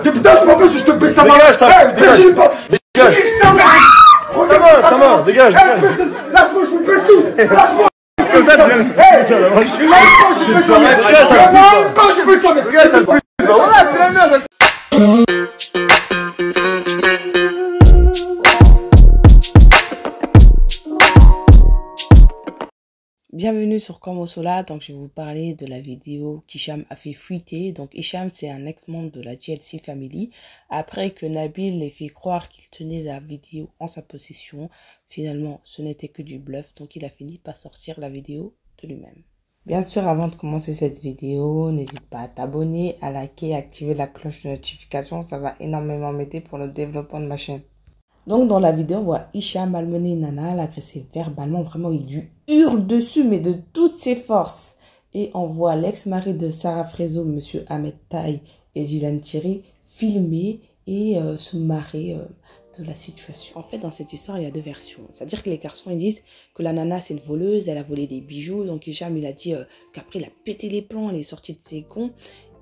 Putain, c'est pas possible, je te baisse ta main. Dégage, dégage. Ta main, dégage. Lâche-moi, je vous baisse tout. Lâche-moi. Bienvenue sur Komosola, donc je vais vous parler de la vidéo qu'Hicham a fait fuiter. Donc Hicham, c'est un ex-membre de la GLC Family. Après que Nabil ait fait croire qu'il tenait la vidéo en sa possession, finalement ce n'était que du bluff, donc il a fini par sortir la vidéo de lui-même. Bien sûr, avant de commencer cette vidéo, n'hésite pas à t'abonner, à liker et activer la cloche de notification, ça va énormément m'aider pour le développement de ma chaîne. Donc dans la vidéo, on voit Hicham malmener Nana, l'agresser verbalement, vraiment il lui hurle dessus mais de toutes ses forces. Et on voit l'ex-mari de Sarah Frézo, monsieur Ahmed Taï et Dylan Thierry, filmer et se marrer de la situation. En fait, dans cette histoire, il y a deux versions. C'est-à-dire que les garçons, ils disent que la nana, c'est une voleuse, elle a volé des bijoux. Donc Hicham, il a dit qu'après, il a pété les plombs, elle est sortie de ses gonds.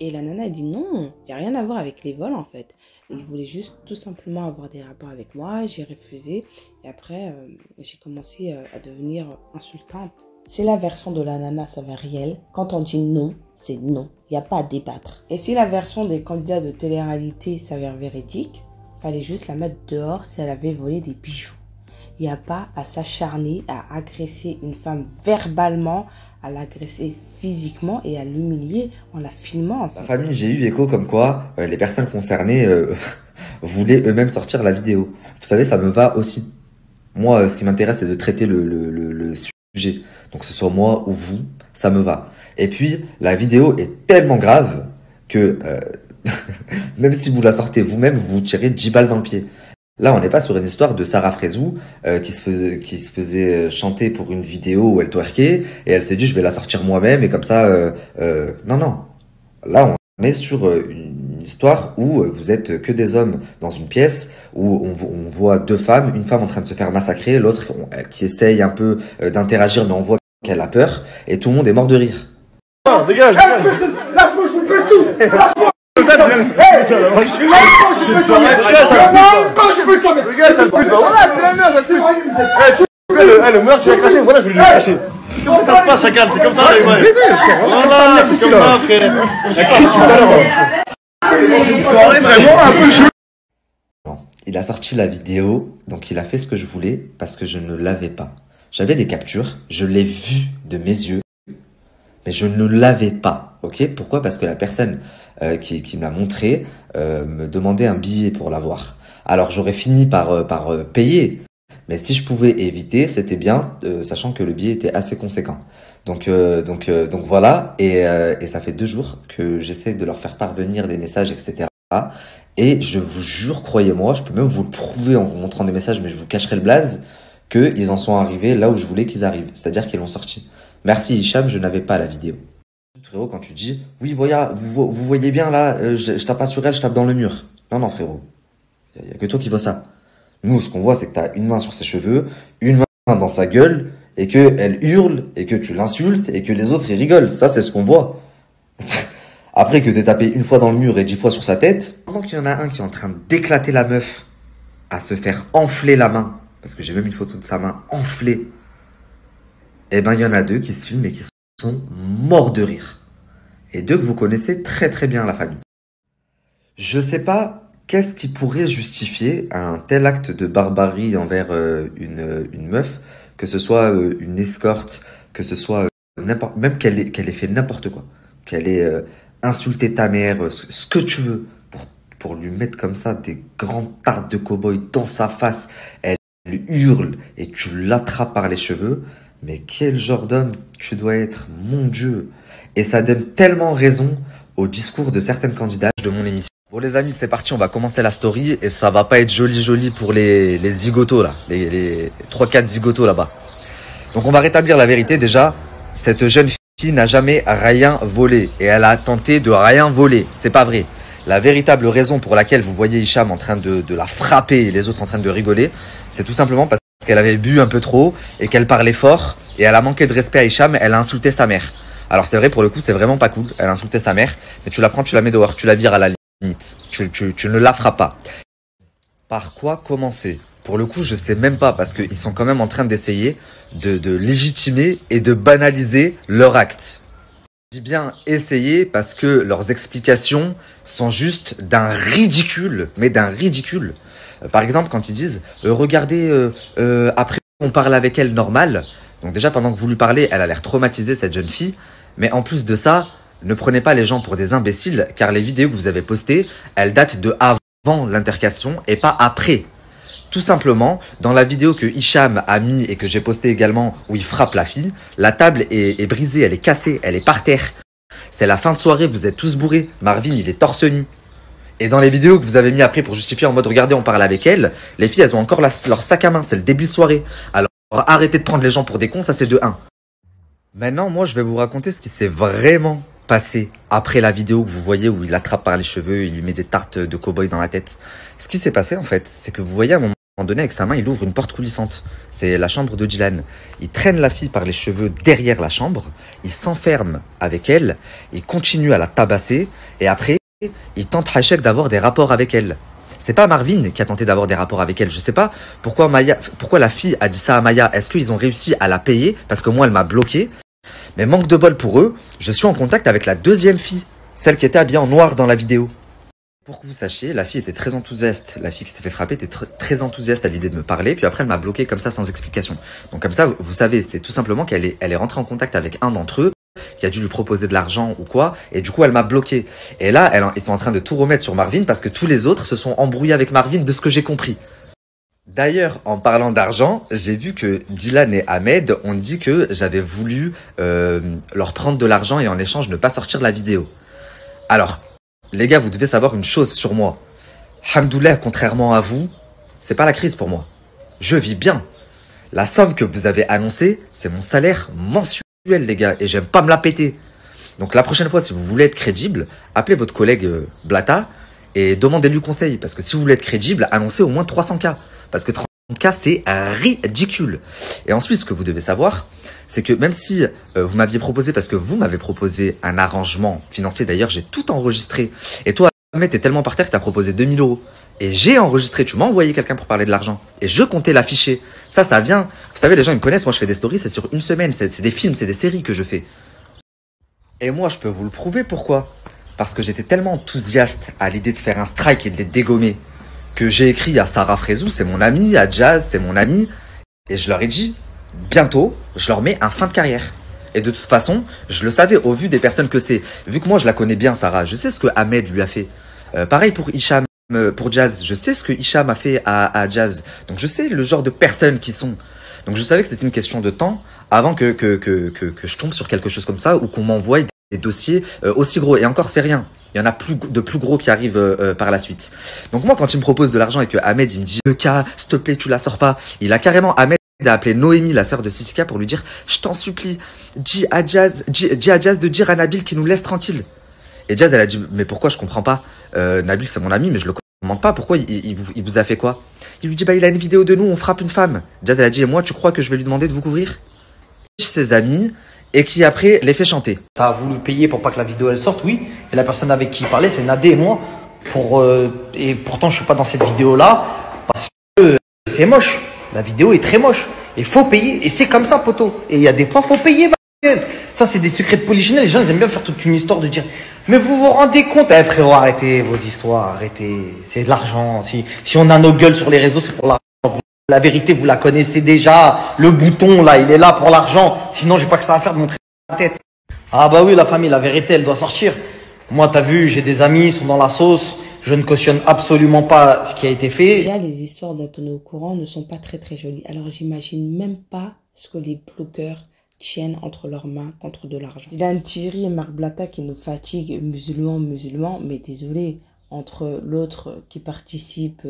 Et la nana, elle dit non, il n'y a rien à voir avec les vols, en fait. Il voulait juste tout simplement avoir des rapports avec moi. J'ai refusé. Et après, j'ai commencé à devenir insultante. Si la version de la nana s'avère réelle, quand on dit non, c'est non. Il n'y a pas à débattre. Et si la version des candidats de télé-réalité s'avère véridique, fallait juste la mettre dehors si elle avait volé des bijoux. Il n'y a pas à s'acharner à agresser une femme verbalement, à l'agresser physiquement et à l'humilier en la filmant. En fait. La famille, j'ai eu écho comme quoi les personnes concernées voulaient eux-mêmes sortir la vidéo. Vous savez, ça me va aussi. Moi, ce qui m'intéresse, c'est de traiter le sujet. Donc, que ce soit moi ou vous, ça me va. Et puis, la vidéo est tellement grave que même si vous la sortez vous-même, vous vous tirez 10 balles dans le pied. Là, on n'est pas sur une histoire de Sarah Frézou qui se faisait chanter pour une vidéo où elle twerkait et elle s'est dit je vais la sortir moi-même et comme ça. Non, non. Là, on est sur une histoire où vous êtes que des hommes dans une pièce où on voit deux femmes, une femme en train de se faire massacrer, l'autre qui essaye un peu d'interagir mais on voit qu'elle a peur et tout le monde est mort de rire. Dégage. Lâche-moi, je vous baisse tout. Lâche-moi. Le meurtre, tu l'as craché, voilà, je vais lui cracher. Comment ça se passe, chacal? C'est comme ça, voilà, c'est comme ça, frère. C'est une soirée vraiment un peu chou. Il a sorti la vidéo, donc il a fait ce que je voulais parce que je ne l'avais pas. J'avais des captures, je l'ai vu de mes yeux, mais je ne l'avais pas. Ok? Pourquoi? Parce que la personne qui me l'a montré me demandait un billet pour l'avoir. Alors j'aurais fini par payer, mais si je pouvais éviter, c'était bien, sachant que le billet était assez conséquent. Donc voilà, et ça fait 2 jours que j'essaie de leur faire parvenir des messages, etc. Et je vous jure, croyez-moi, je peux même vous le prouver en vous montrant des messages, mais je vous cacherai le blaze, qu'ils en sont arrivés là où je voulais qu'ils arrivent. C'est-à-dire qu'ils l'ont sorti. Merci Hicham, je n'avais pas la vidéo. Frérot, quand tu dis « Oui, voilà, vous voyez bien là, je tape pas sur elle, je tape dans le mur. » Non, non, frérot. Il n'y a que toi qui vois ça. Nous, ce qu'on voit, c'est que tu as une main sur ses cheveux, une main dans sa gueule, et qu'elle hurle, et que tu l'insultes, et que les autres, ils rigolent. Ça, c'est ce qu'on voit. Après que tu aies tapé une fois dans le mur et 10 fois sur sa tête, pendant qu'il y en a un qui est en train d'éclater la meuf, à se faire enfler la main, parce que j'ai même une photo de sa main enflée, eh ben, il y en a 2 qui se filment et qui sont morts de rire. Et 2 que vous connaissez très très bien, la famille. Je sais pas qu'est-ce qui pourrait justifier un tel acte de barbarie envers une meuf, que ce soit une escorte, que ce soit même qu'elle ait fait n'importe quoi, qu'elle ait insulté ta mère, ce que tu veux, pour lui mettre comme ça des grandes tartes de cow-boy dans sa face. Elle hurle et tu l'attrapes par les cheveux. Mais quel genre d'homme tu dois être, mon Dieu. Et ça donne tellement raison au discours de certaines candidates de mon émission. Bon les amis, c'est parti, on va commencer la story. Et ça va pas être joli pour les zigotos là, les 3-4 zigotos là-bas. Donc on va rétablir la vérité déjà. Cette jeune fille n'a jamais rien volé. Et elle a tenté de rien voler, c'est pas vrai. La véritable raison pour laquelle vous voyez Hicham en train de la frapper et les autres en train de rigoler, c'est tout simplement parce qu'elle avait bu un peu trop et qu'elle parlait fort et elle a manqué de respect à Hicham, elle a insulté sa mère. Alors c'est vrai, pour le coup, c'est vraiment pas cool. Elle a insulté sa mère, mais tu la prends, tu la mets dehors, tu la vires à la limite. Tu ne la feras pas. Par quoi commencer? Pour le coup, je sais même pas, parce qu'ils sont quand même en train d'essayer de légitimer et de banaliser leur acte. Je dis bien essayer parce que leurs explications sont juste d'un ridicule, mais d'un ridicule. Par exemple, quand ils disent regardez, après on parle avec elle normal. Donc déjà, pendant que vous lui parlez, elle a l'air traumatisée, cette jeune fille. Mais en plus de ça, ne prenez pas les gens pour des imbéciles, car les vidéos que vous avez postées, elles datent de avant l'intercation et pas après. Tout simplement, dans la vidéo que Hicham a mis et que j'ai postée également, où il frappe la fille, la table est brisée, elle est cassée, elle est par terre. C'est la fin de soirée, vous êtes tous bourrés. Marvin, il est torse nu. Et dans les vidéos que vous avez mis après pour justifier en mode regardez, on parle avec elle, les filles, elles ont encore leur sac à main, c'est le début de soirée. Alors arrêtez de prendre les gens pour des cons, ça c'est de 1. Maintenant, moi, je vais vous raconter ce qui s'est vraiment passé après la vidéo que vous voyez où il l'attrape par les cheveux, il lui met des tartes de cow-boy dans la tête. Ce qui s'est passé, en fait, c'est que vous voyez à un moment donné, avec sa main, il ouvre une porte coulissante. C'est la chambre de Dylan. Il traîne la fille par les cheveux derrière la chambre, il s'enferme avec elle, il continue à la tabasser, et après, il tente Hachek d'avoir des rapports avec elle. C'est pas Marvin qui a tenté d'avoir des rapports avec elle. Je sais pas pourquoi la fille a dit ça à Maya. Est-ce qu'ils ont réussi à la payer? Parce que moi, elle m'a bloqué. Mais manque de bol pour eux, je suis en contact avec la deuxième fille, celle qui était habillée en noir dans la vidéo. Pour que vous sachiez, la fille était très enthousiaste. La fille qui s'est fait frapper était très enthousiaste à l'idée de me parler. Puis après, elle m'a bloqué comme ça sans explication. Donc comme ça, vous savez, c'est tout simplement qu'elle est rentrée en contact avec un d'entre eux, qui a dû lui proposer de l'argent ou quoi, et du coup elle m'a bloqué. Et là, ils sont en train de tout remettre sur Marvin parce que tous les autres se sont embrouillés avec Marvin de ce que j'ai compris. D'ailleurs, en parlant d'argent, j'ai vu que Dylan et Ahmed ont dit que j'avais voulu leur prendre de l'argent et en échange ne pas sortir la vidéo. Alors, les gars, vous devez savoir une chose sur moi. Hamdoulah, contrairement à vous, c'est pas la crise pour moi. Je vis bien. La somme que vous avez annoncée, c'est mon salaire mensuel, les gars, et j'aime pas me la péter. Donc la prochaine fois, si vous voulez être crédible, appelez votre collègue Blata et demandez-lui conseil. Parce que si vous voulez être crédible, annoncez au moins 300K. Parce que 30K, c'est ridicule. Et ensuite, ce que vous devez savoir, c'est que même si vous m'aviez proposé, parce que vous m'avez proposé un arrangement financier, d'ailleurs, j'ai tout enregistré. Et toi, Ahmed, t'es tellement par terre que t'as proposé 2000 €. Et j'ai enregistré, tu m'as envoyé quelqu'un pour parler de l'argent. Et je comptais l'afficher. Ça vient. Vous savez, les gens, ils me connaissent. Moi, je fais des stories, c'est sur une semaine. C'est des films, c'est des séries que je fais. Et moi, je peux vous le prouver. Pourquoi? Parce que j'étais tellement enthousiaste à l'idée de faire un strike et de les dégommer que j'ai écrit à Sarah Frézou, c'est mon ami, à Jazz, c'est mon ami. Et je leur ai dit, bientôt, je leur mets un fin de carrière. Et de toute façon, je le savais au vu des personnes que c'est. Vu que moi, je la connais bien, Sarah. Je sais ce que Ahmed lui a fait. Pareil pour Hicham. Pour Jazz, je sais ce que Hicham a fait à Jazz. Donc je sais le genre de personnes qui sont. Donc je savais que c'était une question de temps avant que je tombe sur quelque chose comme ça ou qu'on m'envoie des dossiers aussi gros. Et encore, c'est rien. Il y en a de plus gros qui arrivent par la suite. Donc moi, quand il me propose de l'argent et que Ahmed, il me dit « K, s'il te plaît, tu la sors pas », il a carrément, Ahmed a appelé Noémie, la sœur de Sissika, pour lui dire « Je t'en supplie, dis à Jazz de dire à Nabil qu'il nous laisse tranquille ». Et Jazz, elle a dit « Mais pourquoi? Je comprends pas. Nabil, c'est mon ami, mais je le comprends pas. Pourquoi il vous a fait quoi ?» Il lui dit « Bah, il a une vidéo de nous, on frappe une femme. » Jazz, elle a dit « Et moi, tu crois que je vais lui demander de vous couvrir ?» Ses amis, et qui après les fait chanter. Ça a voulu payer pour pas que la vidéo elle sorte, oui. Et la personne avec qui il parlait, c'est Nadé et moi. Et pourtant, je suis pas dans cette vidéo-là parce que c'est moche. La vidéo est très moche. Et faut payer. Et c'est comme ça, poteau. Et il y a des fois, faut payer. Ça, c'est des secrets de polichinelle. Les gens, ils aiment bien faire toute une histoire de dire mais vous vous rendez compte? Eh frérot, arrêtez vos histoires, arrêtez. C'est de l'argent. Si on a nos gueules sur les réseaux, c'est pour l'argent. La vérité, vous la connaissez déjà. Le bouton, là, il est là pour l'argent. Sinon, j'ai pas que ça à faire de montrer la tête. Ah bah oui, la famille, la vérité, elle doit sortir. Moi, t'as vu, j'ai des amis, ils sont dans la sauce. Je ne cautionne absolument pas ce qui a été fait. Déjà, les histoires dont on est au courant ne sont pas très jolies. Alors, j'imagine même pas ce que les blogueurs tiennent entre leurs mains contre de l'argent. Dylan Thierry et Marc Blata qui nous fatiguent, musulmans, mais désolé, entre l'autre qui participe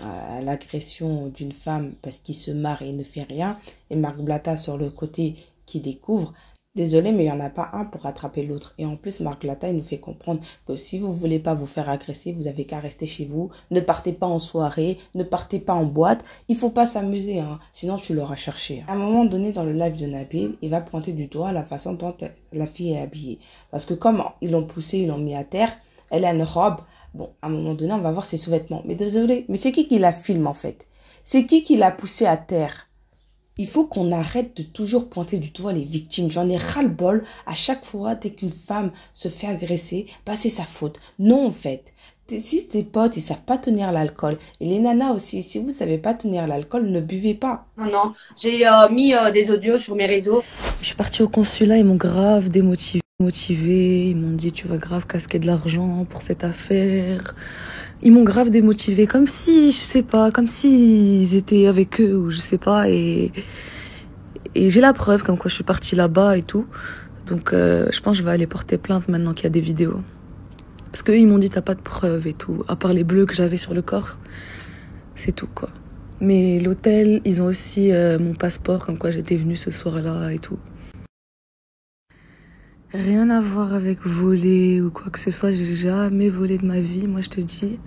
à l'agression d'une femme parce qu'il se marre et il ne fait rien, et Marc Blata sur le côté qui découvre, Désolé, mais il n'y en a pas un pour rattraper l'autre. Et en plus, Marc Lataille nous fait comprendre que si vous voulez pas vous faire agresser, vous avez qu'à rester chez vous. Ne partez pas en soirée, ne partez pas en boîte. Il faut pas s'amuser, hein. Sinon tu l'auras cherché. À un moment donné, dans le live de Nabil, il va pointer du doigt la façon dont la fille est habillée. Parce que comme ils l'ont poussée, ils l'ont mis à terre, elle a une robe. Bon, à un moment donné, on va voir ses sous-vêtements. Mais désolé, mais c'est qui la filme en fait? C'est qui l'a poussée à terre? Il faut qu'on arrête de toujours pointer du doigt les victimes. J'en ai ras-le-bol. À chaque fois, dès qu'une femme se fait agresser, bah c'est sa faute. Non, en fait. Si tes potes, ils savent pas tenir l'alcool, et les nanas aussi, si vous savez pas tenir l'alcool, ne buvez pas. Non, j'ai mis des audios sur mes réseaux. Je suis partie au consulat, ils m'ont grave démotivée. Ils m'ont dit tu vas grave casquer de l'argent pour cette affaire. Ils m'ont grave démotivée, comme si, je sais pas, comme si ils étaient avec eux ou je sais pas. Et j'ai la preuve comme quoi je suis partie là-bas et tout. Donc je pense que je vais aller porter plainte maintenant qu'il y a des vidéos. Parce qu'eux ils m'ont dit t'as pas de preuves et tout, à part les bleus que j'avais sur le corps. C'est tout quoi. Mais l'hôtel, ils ont aussi mon passeport comme quoi j'étais venue ce soir-là et tout. Rien à voir avec voler ou quoi que ce soit, j'ai jamais volé de ma vie. Moi, je te dis,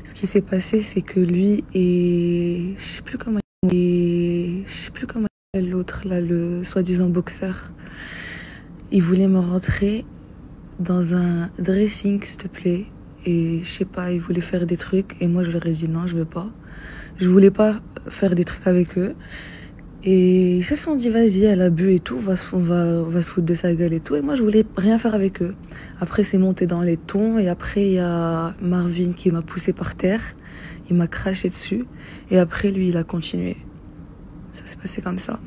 ce qui s'est passé, c'est que lui et je sais plus comment il s'appelle l'autre là, le soi-disant boxeur. Il voulait me rentrer dans un dressing, s'il te plaît. Et je sais pas, il voulait faire des trucs et moi je leur ai dit non, je veux pas. Je voulais pas faire des trucs avec eux. Et ils se sont dit, vas-y, elle a bu et tout, on va se foutre de sa gueule et tout. Et moi, je voulais rien faire avec eux. Après, c'est monté dans les tons. Et après, il y a Marvin qui m'a poussé par terre. Il m'a craché dessus. Et après, lui, il a continué. Ça s'est passé comme ça.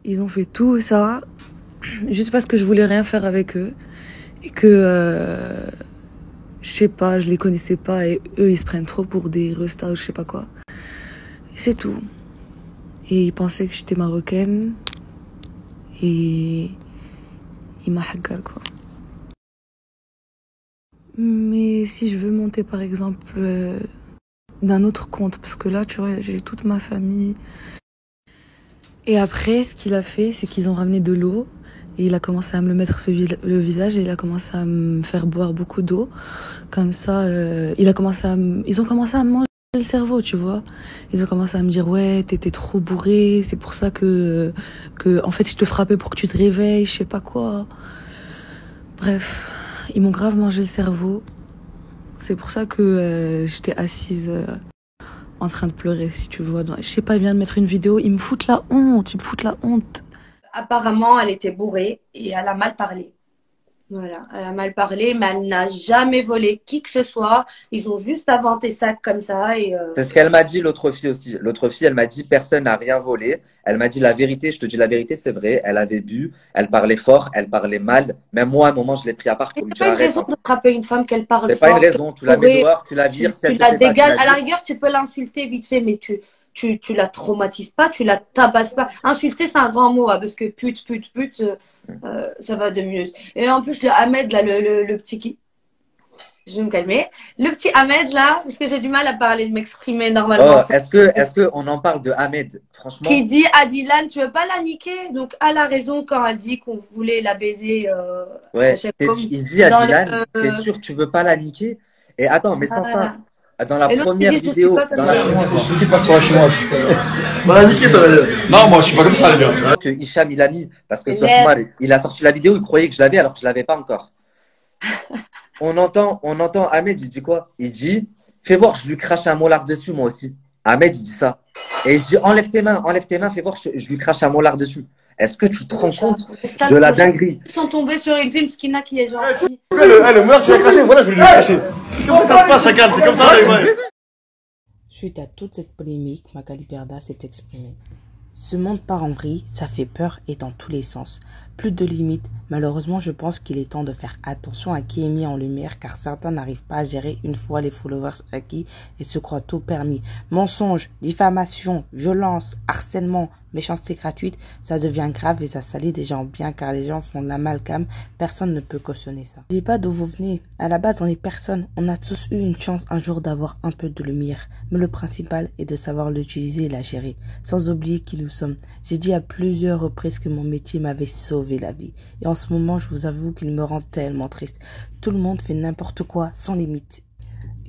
Ils ont fait tout ça juste parce que je voulais rien faire avec eux. Et que, je sais pas, je les connaissais pas. Et eux, ils se prennent trop pour des restas ou je sais pas quoi. C'est tout. Et il pensait que j'étais marocaine. Et il m'a haggal, quoi. Mais si je veux monter, par exemple, d'un autre compte, parce que là, tu vois, j'ai toute ma famille. Et après, ce qu'il a fait, c'est qu'ils ont ramené de l'eau. Et il a commencé à me le mettre le visage et il a commencé à me faire boire beaucoup d'eau. Comme ça, ils ont commencé à me manger le cerveau, tu vois. Ils ont commencé à me dire ouais, t'étais trop bourré, c'est pour ça que en fait je te frappais pour que tu te réveilles, je sais pas quoi. Bref, ils m'ont grave mangé le cerveau. C'est pour ça que j'étais assise en train de pleurer, si tu vois. Je sais pas, ils viennent de mettre une vidéo, ils me foutent la honte. Apparemment, elle était bourrée et elle a mal parlé. Voilà, elle a mal parlé, mais elle n'a jamais volé qui que ce soit. Ils ont juste inventé ça comme ça. Et C'est ce qu'elle m'a dit, l'autre fille aussi. L'autre fille, elle m'a dit personne n'a rien volé. Elle m'a dit la vérité, je te dis la vérité, c'est vrai. Elle avait bu, elle parlait fort, elle parlait mal. Même moi, à un moment, je l'ai pris à part pour lui dire c'est pas une arrête. raison de frapper une femme qu'elle parle C'est fort. pas une raison, tu la mets dehors, tu la vires. Tu la dégages. À la rigueur, tu peux l'insulter vite fait, mais tu la traumatises pas, tu la tabasses pas. Insulter, c'est un grand mot, hein, parce que pute, ça va de mieux. Et en plus, le Ahmed, là, le petit qui... Je vais me calmer. Le petit Ahmed, là, parce que j'ai du mal à parler, de m'exprimer normalement. Oh, est-ce que on en parle de Ahmed, franchement? Qui dit à Dylan, tu veux pas la niquer? Donc, elle a raison quand elle dit qu'on voulait la baiser. Ouais, il dit à Dylan, t'es sûr que tu veux pas la niquer? Et attends, mais sans ça... Dans la première vidéo, Je ne pas sur la chinoise. Bah, niqué, non, moi, je suis pas comme ça, les gars. Que Hicham, il a mis, parce que Sofmar, il a sorti la vidéo, il croyait que je l'avais alors que je l'avais pas encore. On entend Ahmed, il dit quoi? Il dit, fais voir, je lui crache un molar dessus, moi aussi. Ahmed, il dit ça. Et il dit, enlève tes mains, fais voir, je lui crache un molar dessus. Est-ce que tu te rends compte de la dinguerie? Ils sont tombés sur une film Skina qui est gentille. Le meurtre, je l'ai craché, voilà, je vais lui cracher. Comment ça se passe, chacun? C'est comme ça, Suite à toute cette polémique, Magali Berda s'est exprimée. Ce monde part en vrille, ça fait peur et dans tous les sens. plus de limites. Malheureusement, je pense qu'il est temps de faire attention à qui est mis en lumière car certains n'arrivent pas à gérer une fois les followers acquis et se croient tout permis. Mensonges, diffamation, violence, harcèlement, méchanceté gratuite, ça devient grave et ça salit des gens bien car les gens font de l'amalgame. Personne ne peut cautionner ça. N'oubliez pas d'où vous venez. À la base, on est personne. On a tous eu une chance un jour d'avoir un peu de lumière. Mais le principal est de savoir l'utiliser et la gérer. Sans oublier qui nous sommes. J'ai dit à plusieurs reprises que mon métier m'avait sauvé la vie. Et en ce moment, je vous avoue qu'il me rend tellement triste. Tout le monde fait n'importe quoi, sans limite.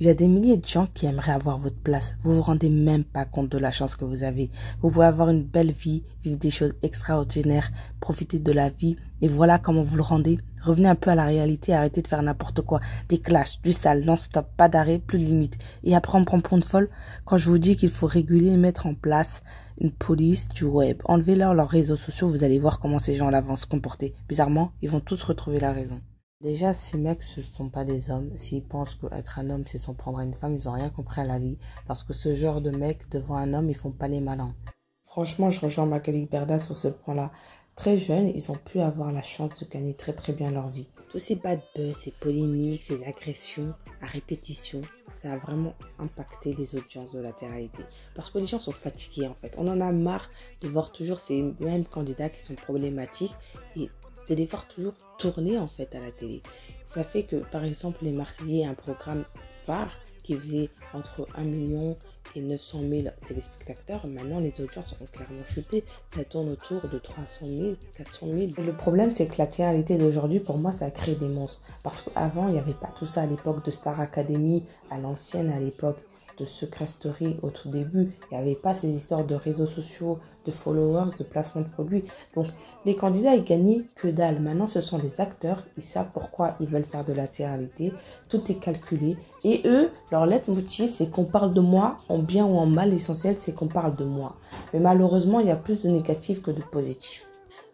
Il y a des milliers de gens qui aimeraient avoir votre place. Vous vous rendez même pas compte de la chance que vous avez. Vous pouvez avoir une belle vie, vivre des choses extraordinaires, profiter de la vie. Et voilà comment vous le rendez. Revenez un peu à la réalité, arrêtez de faire n'importe quoi. Des clashs, du sale, non-stop, pas d'arrêt, plus de limites. Et après on me prend pour une folle quand je vous dis qu'il faut réguler et mettre en place une police du web. Enlevez-leur leurs réseaux sociaux, vous allez voir comment ces gens-là vont se comporter. Bizarrement, ils vont tous retrouver la raison. Déjà, ces mecs, ce sont pas des hommes. S'ils pensent qu'être un homme, c'est s'en prendre à une femme, ils ont rien compris à la vie. Parce que ce genre de mecs, devant un homme, ils font pas les malins. Franchement, je rejoins Magali Berda sur ce point-là. Très jeunes, ils ont pu avoir la chance de gagner très très bien leur vie. Tous ces bad buzz, ces polémiques, ces agressions à répétition, ça a vraiment impacté les audiences de la télé-réalité. Parce que les gens sont fatigués en fait. On en a marre de voir toujours ces mêmes candidats qui sont problématiques et de les voir toujours tourner en fait à la télé. Ça fait que par exemple les Marseillais, un programme phare qui faisait entre 1 million et 900 000 téléspectateurs, maintenant les audiences ont clairement chuté. Ça tourne autour de 300 000, 400 000. Et le problème c'est que la télé-réalité d'aujourd'hui, pour moi, ça a créé des monstres. Parce qu'avant, il n'y avait pas tout ça à l'époque de Star Academy, à l'ancienne, à l'époque de Secret Story au tout début. Il n'y avait pas ces histoires de réseaux sociaux, de followers, de placement de produits. Donc les candidats, ils gagnaient que dalle. Maintenant, ce sont des acteurs. Ils savent pourquoi ils veulent faire de la télé-réalité. Tout est calculé. Et eux, leur leitmotiv, c'est qu'on parle de moi, en bien ou en mal. L'essentiel, c'est qu'on parle de moi. Mais malheureusement, il y a plus de négatifs que de positifs.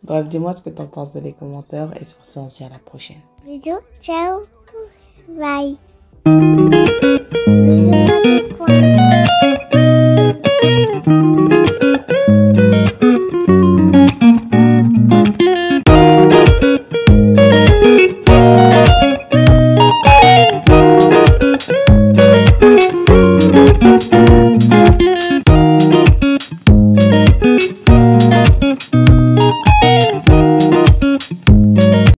Bref, dis-moi ce que tu en penses dans les commentaires. Et sur ce, on se dit à la prochaine. Bisous, ciao, bye. Bisous.